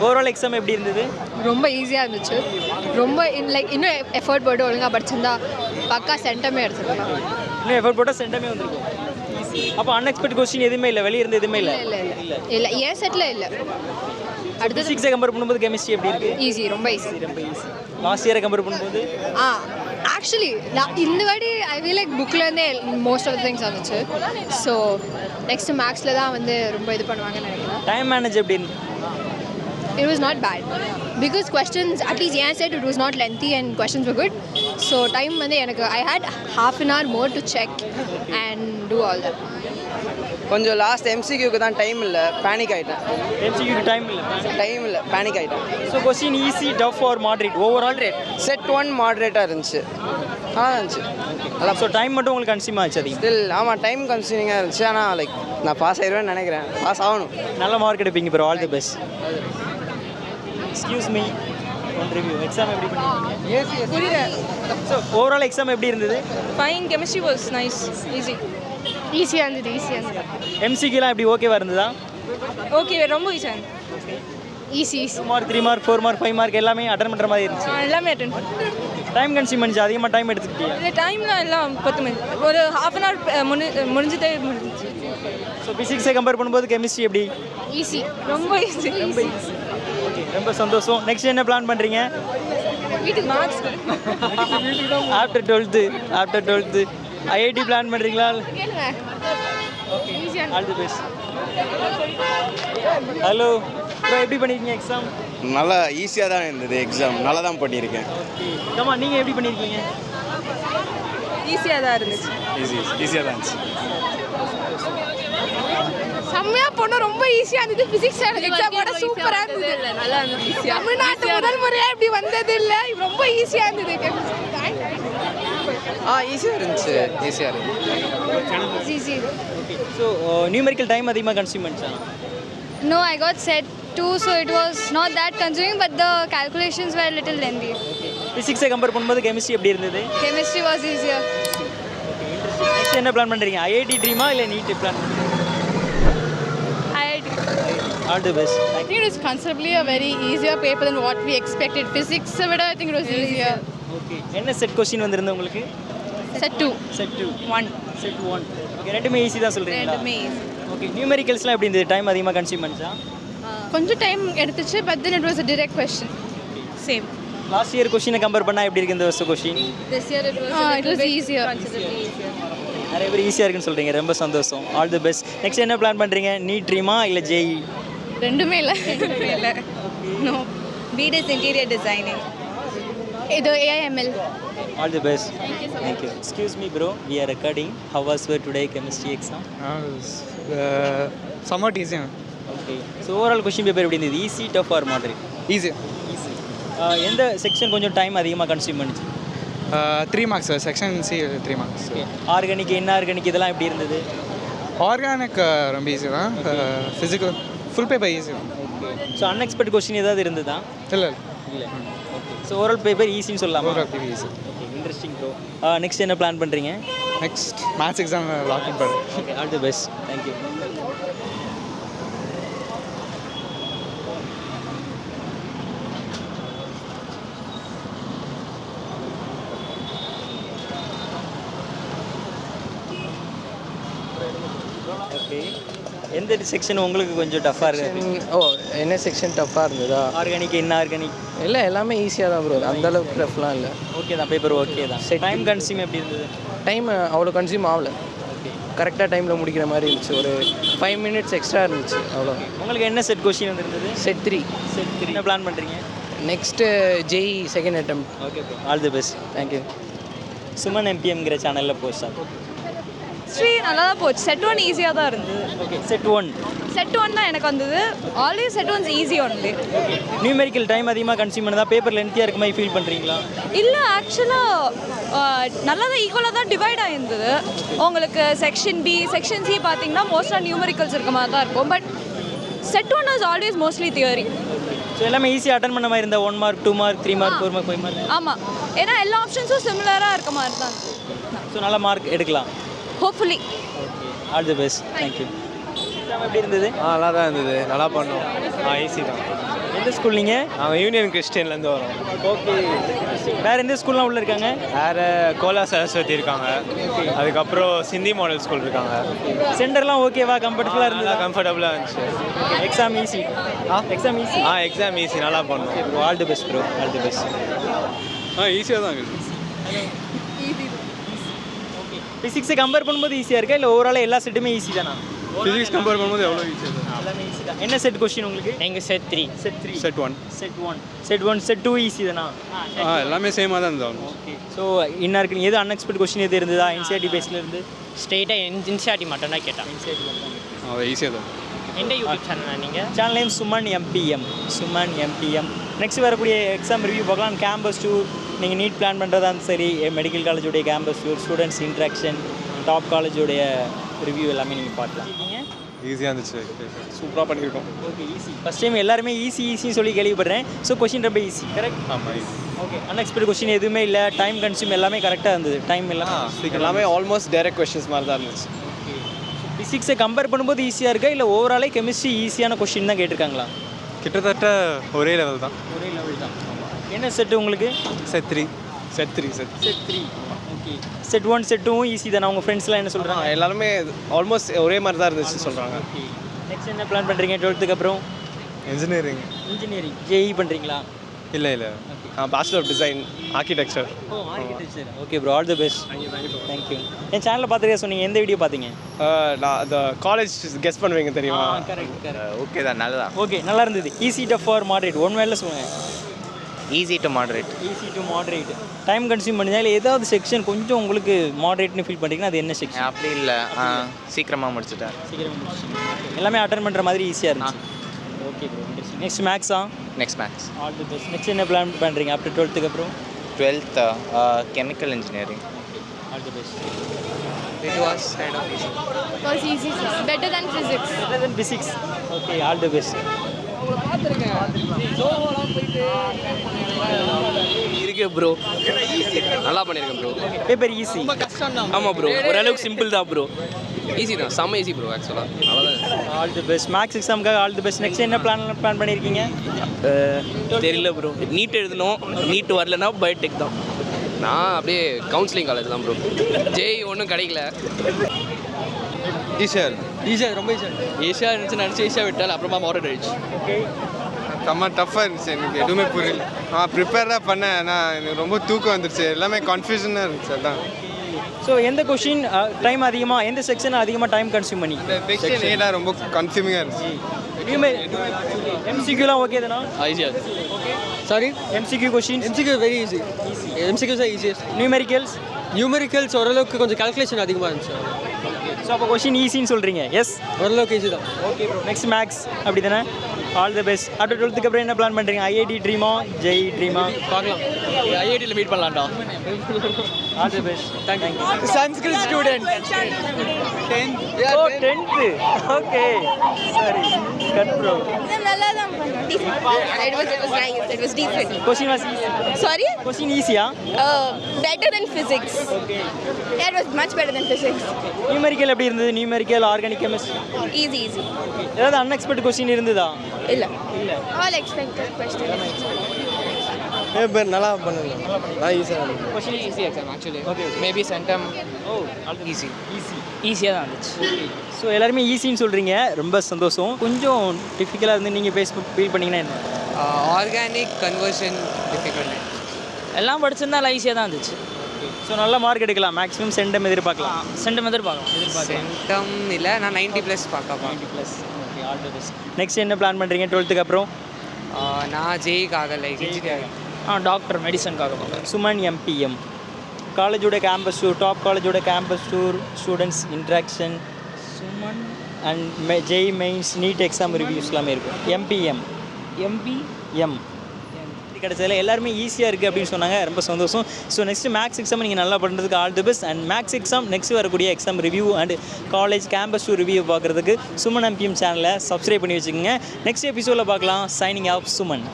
Overall exam எப்படி இருந்தது? ரொம்ப ஈஸியாக இருந்துச்சு. ரொம்ப இன்னும் எஃபர்ட் போட்டு ஒழுங்காக படிச்சிருந்தா பக்கா சென்டமே எடுத்துருக்கலாம். இன்னும் எஃபர்ட் போட்டால் சென்டமே வந்திருக்கும். அப்போ அன்எக்ஸ்பெக்ட் கொஸ்டின் எதுவுமே இல்லை, வெளியே இருந்து எதுவுமே இல்லை? இல்லை இல்லை இல்லை இல்லை ஏன் செட்டில் இல்லை. அடுத்து ஃபிசிக்ஸை கம்பேர் பண்ணும்போது கெமிஸ்ட்ரி எப்படி இருக்கு? ஈஸி, ரொம்ப ஈஸி. ரொம்ப ஈஸி. லாஸ்ட் இயரை கம்பேர் பண்ணும்போது ஆக்சுவலி நான் இந்த வாட்டி ஐ ஃபீல் லைக் புக்லேருந்தே மோஸ்ட் ஆஃப் த திங்ஸ் வந்துச்சு. ஸோ நெக்ஸ்ட் மேக்ஸில் தான் வந்து ரொம்ப இது பண்ணுவாங்கன்னு நினைக்கிறேன். டைம் மேனேஜ் எப்படி? It was not bad because questions, at least I said it was not lengthy and questions were good. So time வந்து எனக்கு I had half an hour more to check and do all that. கொஞ்சம் last எம்சிக்யூக்கு தான் time இல்லை, panic ஆகிட்டேன். எம்சிக்யூக்கு time இல்லை, panic ஆகிட்டேன். So question easy, tough or moderate? Overall set 1 மாடரேட்டாக இருந்துச்சு, நல்லா இருந்துச்சு. ஸோ டைம் மட்டும் உங்களுக்கு கன்சியூம் ஆச்சு அதிகம்? ஸ்டில் ஆமாம், டைம் கன்சியூமிங்காக இருந்துச்சு. ஆனால் லைக் நான் பாஸ் ஆயிடுவேன்னு நினைக்கிறேன். பாஸ் ஆகணும். நல்ல மார்க் எடுப்பீங்க bro, all the best. Excuse me, one review. Exam எப்படி பண்ணீங்க? ஸோ ஓவரால் எக்ஸாம் எப்படி இருந்தது? Fine. Chemistry was nice, easy. ஈஸியாக இருந்தது. எம்சிக்யூலாம் எப்படி ஓகேவா இருந்ததா? ஓகே, ரொம்ப ஈஸியாக இருந்தது. Easy. 2 mark 3 mark 4 mark 5 mark எல்லாமே அட்டன் பண்ணுற மாதிரி இருந்துச்சு. எல்லாமே அட்டன் பண்ணேன். டைம் கன்சியூம் பண்ணிச்சு, அதிகமாக டைம் எடுத்துக்கிட்டியா? இல்லை, டைம்லாம் எல்லாம் 10 மினிட், ஒரு ஹாஃப் அன் ஹவர் முடிஞ்சுட்டே முடிஞ்சிச்சு. ஸோ ஃபிசிக்ஸை கம்பேர் பண்ணும்போது கெமிஸ்ட்ரி எப்படி? ஈஸி, ரொம்ப ஈஸி. ஓகே, ரொம்ப சந்தோஷம். நெக்ஸ்ட் என்ன பிளான் பண்ணுறீங்க? வீட்டுக்கு marks after 12th IIT plan பண்ணுறீங்களா? All the best. Hello bro, எப்படி பண்ணியிருக்கீங்க எக்ஸாம்? நல்லா ஈஸியாக தான் இருந்தது எக்ஸாம், நல்லா தான் பண்ணியிருக்கேன். ஆமா, நீங்கள் எப்படி பண்ணியிருக்கீங்க? ஈஸியாக தான் இருந்துச்சு. ஈஸியாக தான் இருந்துச்சு. செம்மையாக போனோம், ரொம்ப ஈஸியாக இருந்தது. ஃபிசிக்ஸ் எக்ஸாமோட சூப்பராக இருந்தது. நல்லா இருந்துச்சு. தமிழ்நாட்டு முதல் முறையாக இப்படி வந்தது இல்லை, ரொம்ப ஈஸியாக இருந்தது. ஈஸியாக இருந்துச்சு. ஈஸியாக இருந்துச்சு. ஈஸி. ஸோ நியூமெரிக்கல் டைம் அதிகமாக consume பண்ணிச்சா? No, I got set 2, so it was not that consuming, but the calculations were a little lengthy. ஃபிசிக்ஸை கம்பேர் பண்ணும்போது கெமிஸ்ட்ரி எப்படி இருந்தது? Chemistry was easier. நெக்ஸ்ட் என்ன பிளான் பண்ணுறீங்க? ஐஐடி ட்ரீமா இல்லை நீட் பிளான் பண்ணுறீங்க? IIT. All the best. I think it was considerably a very easier paper than what we expected. Physics, I think it was easier. Okay, என்ன set question வந்திருந்தது உங்களுக்கு? Set 2. Set 2 1. Set 1. Okay, ரெண்டுமே easy தான் சொல்கிறீங்களா? ரெண்டுமே easy. Okay, நியூமெரிக்கல்ஸ்லாம் எப்படி இருந்தது? Time அதிகமாக கன்சியூம் பண்ணிச்சா? கொஞ்சம் டைம் எடுத்துச்சு, but then it was a direct question. Same. Last year கொஸ்டினை கம்பேர் பண்ணால் எப்படி இருக்கு இந்த வருஷம் question? This year it was It was easier. considerably easier. நிறைய பேர் ஈஸியாக இருக்குன்னு சொல்கிறீங்க, ரொம்ப சந்தோஷம். All the best. நெக்ஸ்ட் என்ன பிளான் பண்ணுறீங்க? நீட் ட்ரீமா இல்லை ஜேஇ? ரெண்டுமே இல்லை. No. BDS interior designing. இது AIML. All the best. Thank you. Excuse me, bro. We are recording. How was your today chemistry exam? Somewhat easy. Okay. So overall question paper எப்படி இருந்தது? Easy, tough or moderate? Easy. Easy. எந்த section கொஞ்சம் time அதிகமாக consume பண்ணிச்சு? 3 marks, section C 3 marks. Organic, inorganic இதெல்லாம் எப்படி இருந்தது? Organic ரொம்ப ஈஸி தான். ஃபிசிக்கல் ஃபுல் பேப்பர் ஈஸி தான். ஸோ அன்எக்ஸ்பெக்ட் கொஸ்டின் ஏதாவது இருந்ததா? இல்லை இல்லை. ஓகே. ஸோ ஓவரால் பேப்பர் ஈஸின்னு சொல்லலாமா? Overall paper easy. Okay, interesting bro. Next என்ன பிளான் பண்ணுறீங்க? Next maths exam log in பண்ணு. Okay, all the best. Thank you. Okay, எந்த செக்ஷன் உங்களுக்கு கொஞ்சம் டஃப்பாக இருக்குது? என்ன செக்ஷன் டஃப்பாக இருந்ததா? ஆர்கானிக், இன்ஆர்கானிக் இல்லை, எல்லாமே ஈஸியாக தான் ப்ரோ. அந்த அளவுக்கு டஃப்லாம் இல்லை. ஓகே தான், பேப்பர் ஓகே தான். டைம் கன்சியூம் எப்படி இருந்தது? டைம் அவ்வளோ கன்சியூம் ஆகல. ஓகே, கரெக்டாக டைமில் முடிக்கிற மாதிரி இருந்துச்சு. ஒரு 5 minutes எக்ஸ்ட்ரா இருந்துச்சு, அவ்வளோ. உங்களுக்கு என்ன செட் கொஸ்டின் வந்துருந்தது? செட் 3. செட் 3 என்ன பிளான் பண்ணுறீங்க? Next JEE second attempt. Okay bro, all the best. Thank you. Suman எம்பிஎம்ங்கிற சேனலில் போஸ்ட் ஆகும். நல்லா தான் போச்சு. செட் 1 ஈஸியாக தான் இருந்தது. Okay, set 1. செட் 1 தான் எனக்கு வந்தது. Always set 1 easy only. Numerical time அதிகமாக கன்சியூம் பண்ணதா? பேப்பர் லென்த்தியாக இருக்க மாதிரி ஃபீல் பண்ணுறீங்களா? இல்லை, ஆக்சுவலாக நல்லா தான் ஈக்குவலாக தான் டிவைட் ஆகிருந்தது. உங்களுக்கு செக்ஷன் பி, செக்ஷன் சி பார்த்தீங்கன்னா மோஸ்ட்டாக நியூமெரிக்கல்ஸ் இருக்க மாதிரி தான் இருக்கும். But set 1 is always mostly theory. So எல்லாமே ஈஸியாக அட்டன் பண்ண மாதிரி இருந்தால் 1 mark 2 mark 3 mark 4 mark 5 mark. ஆமாம், ஏன்னா எல்லா ஆப்ஷன்ஸும் சிமிலராக இருக்க மாதிரி தான். ஸோ நல்ல மார்க் எடுக்கலாம். Hopefully. Okay, all the best. Thank you. எப்படி இருந்தது? நல்லா தான் இருந்தது, நல்லா பண்ணோம். ஈஸி தான். எந்த ஸ்கூல் நீங்கள்? நாங்கள் யூனியன் கிறிஸ்டியன்லேருந்து வரோம். ஓகே. வேறு எந்த ஸ்கூல்லாம் உள்ள இருக்காங்க? வேறு கோலா சரஸ்வதி இருக்காங்க. அதுக்கப்புறம் சிந்தி மாடல் ஸ்கூல் இருக்காங்க. சென்டர்லாம் ஓகேவா? கம்ஃபர்டபுளாக இருந்ததா? கம்ஃபர்டபுளாக இருந்துச்சு. Exam easy? Exam easy? Exam easy, நல்லா பண்ணோம். All the best bro, all the best. ஈஸியாக தான் இருக்குது. ஓகே. ஃபிசிக்ஸை கம்பேர் பண்ணும்போது ஈஸியாக இருக்கா இல்லை ஓவராலாக எல்லா செட்டுமே ஈஸி தானா? ஃபிசிக்ஸ் கம்பேர் பண்ணும்போது எவ்வளோ ஈஸியாக தான். எல்லாமே ஈஸி தான். என்ன செட் கொஸ்டின் உங்களுக்கு? எங்கள் set 3. Set 3. Set 1. Set 1. Set 1, set 2 easy தானா? எல்லாமே சேமாக தான் இருந்தாலும். ஓகே. ஸோ இன்னும் இருக்கு எது அன்எக்ஸ்பெக்ட் கொஸ்டின் எது இருந்ததா என்சிஆர்டி பேஸில் இருந்து? ஸ்ட்ரெயிட்டாக என்சிஆர்டி மட்டும் தான் கேட்டான். ஈஸியாக தான். எந்த யூடியூப் சேனல் நீங்கள்? Channel name Suman MBM. Suman MBM. Next வரக்கூடிய எக்ஸாம் ரிவ்யூ பார்க்கலாம். கேம்பஸ் டூர், நீங்கள் நீட் பிளான் பண்ணுறதா சரி, மெடிக்கல் காலேஜோடைய campus tour, students interaction, top காலேஜோடைய ரிவ்யூ எல்லாமே நீங்கள் பார்க்கலாம். ஈஸியாக இருந்துச்சு, சூப்பராக பண்ணியிருக்கோம். ஓகே. ஈஸி. ஃபஸ்ட் டைம் எல்லாருமே ஈஸின்னு சொல்லி கேள்விப்படுறேன். ஸோ கொஸ்டின் ரொம்ப ஈஸி, கரெக்ட்? ஆமாம், ஈஸி. ஓகே. அன்எக்ஸ்பெக்ட் கொஸ்டின் எதுவுமே இல்லை, டைம் கன்சியூம் எல்லாமே கரெக்டாக இருந்தது. டைம் எல்லாமே ஆல்மோஸ்ட் டைரக்ட் கொஸ்டின்ஸ் மாதிரி தான் இருந்துச்சு. ஓகே. ஃபிசிக்ஸை கம்பேர் பண்ணும்போது ஈஸியாக இருக்கா இல்லை ஓவராலே கெமிஸ்ட்ரி ஈஸியான கொஸ்டின் தான் கேட்டிருக்காங்களா? கிட்டத்தட்ட ஒரே லெவல் தான். ஒரே லெவல் தான். என்ன செட்டு உங்களுக்கு? Set 3. Set 3. Set 3. Okay. Set 1, set 2 easy தானே? உங்கள் ஃப்ரெண்ட்ஸ்லாம் என்ன சொல்கிறாங்க? எல்லாருமே ஆல்மோஸ்ட் ஒரே மாதிரி தான் இருந்துச்சு சொல்கிறாங்க. ஓகே. நெக்ஸ்ட் என்ன பிளான் பண்ணுறீங்க 12th அப்புறம்? இன்ஜினியரிங். இன்ஜினியரிங். ஜேஇ பண்ணுறீங்களா? இல்லை bachelor of design architecture. Oh, architecture. Okay bro, all the best. Thank you. என் சேனலில் பார்த்துருக்கே சொன்னீங்க, எந்த வீடியோ பார்த்தீங்க? நான் அந்த காலேஜ் கெஸ் பண்ணுவீங்க தெரியுமா? கரெக்ட். ஓகே தான், நல்லதா. ஓகே, நல்லா இருந்தது. Easy tough or moderate? One வேர்டில் சொல்லுங்கள். Easy to moderate. Easy to moderate. Time consume பண்ணால் ஏதாவது செக்ஷன் கொஞ்சம் உங்களுக்கு மாடரேட்னு ஃபீல் பண்ணுறீங்கன்னா அது என்ன செக்ஷன்? அப்படி இல்லை, சீக்கிரமாக முடிச்சுட்டேன். சீக்கிரம் முடிச்சிட்டீங்க. எல்லாமே அட்டன் பண்ணுற மாதிரி ஈஸியாக இருந்துச்சு. Okay bro, interesting. நெக்ஸ்ட் மேக்ஸா? Next maths. All the best. Next என்ன பிளான் பண்ணுறீங்க ஆஃப்டர் 12th அப்புறம்? 12th chemical engineering. All the best. It was kind of easy. It was easy, better than physics. Better than physics. Okay, all the best. இருக்கு bro, நல்லா பண்ணியிருக்கேன் bro. Paper easy. ஆமாம் bro, ஓரளவுக்கு simple தான் bro. Easy தான், செம்ம easy bro. ஆக்சுவலாக அவ்வளோதான். All the best. மேக்ஸ் எக்ஸாமுக்காக ஆல் தி பெஸ்ட். நெக்ஸ்ட் என்ன பிளான் பண்ணியிருக்கீங்க? தெரியல ப்ரோ. நீட் எழுதணும், நீட் வரலன்னா பயோடெக் தான். நான் அப்படியே கவுன்சிலிங் காலேஜ் தான் ப்ரோ. ஜேஇ ஒன்றும் கிடைக்கல. ஈஸியாக ரொம்ப ஈஸியாக இருந்துச்சு நினச்சி ஈஸியாக விட்டால் அப்புறமா மாடரேட் ஆயிடுச்சு. ஓகே. செம்ம டஃப்பாக இருந்துச்சு, எனக்கு எதுவுமே புரியல. நான் ப்ரிப்பேராக பண்ணேன், ஆனால் எனக்கு ரொம்ப தூக்கம் வந்துருச்சு, எல்லாமே கன்ஃபியூஷனாக இருந்துச்சு. அதான். ஸோ எந்த கொஷின் டைம் அதிகமாக, எந்த செக்ஷன் அதிகமாக டைம் கன்சியூம் பண்ணி? இந்த செக்ஷன் ஏடா ரொம்ப கன்ஃபியூமிங்காக இருந்துச்சு. எம்சிக்யூலாம் ஓகே தானா? ஈஸியாக. Sorry? MCQ question? MCQ very easy. MCQs are easiest. Numericals? Numericals ஓரளவுக்கு கொஞ்சம் calculation அதிகமாக இருந்துச்சு. ஸோ அப்போ கொஷின் ஈஸின்னு சொல்கிறீங்க? எஸ், ஓரளவுக்கு ஈஸி தான். Okay bro. நெக்ஸ்ட் மேக்ஸ் அப்படி தானே? All the best. After 12th அப்புறம் என்ன பிளான் பண்ணுறீங்க? ஐஐடி ட்ரீமா, ஜேஇ ட்ரீமா? பார்க்கலாம், ஐஐடியில் மீட் பண்ணலாம்டா. All the best. Thank you. Sanskrit student. 10th. Okay, சரி. Cut bro. நல்லா தான் பண்ணோம். It was nice. It was decent. Question was easy. Sorry? Question ஈஸியா? Better than physics. Okay. Yeah, it was much better than physics. Numerical எப்படி இருந்தது? Numerical, organic chemistry? Easy. ஏதாவது அன்எக்ஸ்பெக்ட் question இருந்ததா? இல்லை. All expected questions. பேப்பர் நல்லா பண்ணுங்க. நல்லா ஈஸியாக question easy exam actually. Okay. Maybe centum oh, easy. Easy. ஈஸியாக தான் இருந்துச்சு. ஸோ எல்லாருமே ஈஸின்னு சொல்கிறீங்க, ரொம்ப சந்தோஷம். கொஞ்சம் டிஃபிகல்ட்டாக இருந்து நீங்கள் ஃபீல் பண்ணிங்கன்னா என்ன? Organic conversion difficult. எல்லாம் படிச்சிருந்தா ஈஸியாக தான் இருந்துச்சு. ஸோ நல்ல மார்க் எடுக்கலாம். மேக்ஸிமம் சென்டம் எதிர்பார்க்கலாம். சென்டம் எதிர்பார்க்கலாம். சென்டம் இல்லை, நான் 90+ பார்க்கலாம். 90+. Okay, all the best. Next என்ன பிளான் பண்ணுறீங்க 12th அப்புறம்? நான் ஜேஇக்காக லைக் இன்ஜினியரிங். டாக்டர் மெடிசனுக்காக பார்க்குறேன். சுமன் எம்பிஎம். காலேஜோட கேம்பஸ் டூர், டாப் காலேஜோட campus tour, students interaction, Suman and JEE mains, NEET exam reviews எல்லாமே இருக்கும். எம்பிஎம். எம்பிஎம் கிடைச்சதில் எல்லாருமே ஈஸியாக இருக்குது அப்படின்னு சொன்னாங்க, ரொம்ப சந்தோஷம். ஸோ நெக்ஸ்ட் மேக்ஸ் எக்ஸாம் நீங்கள் நல்லா பண்ணுறதுக்கு all the best. And maths exam next வரக்கூடிய exam review and college campus tour review பார்க்குறதுக்கு சுமன் எம்பிஎம் சேனலை சப்ஸ்கிரைப் பண்ணி வச்சுக்கோங்க. நெக்ஸ்ட் எபிசோடில் பார்க்கலாம். Signing off Suman.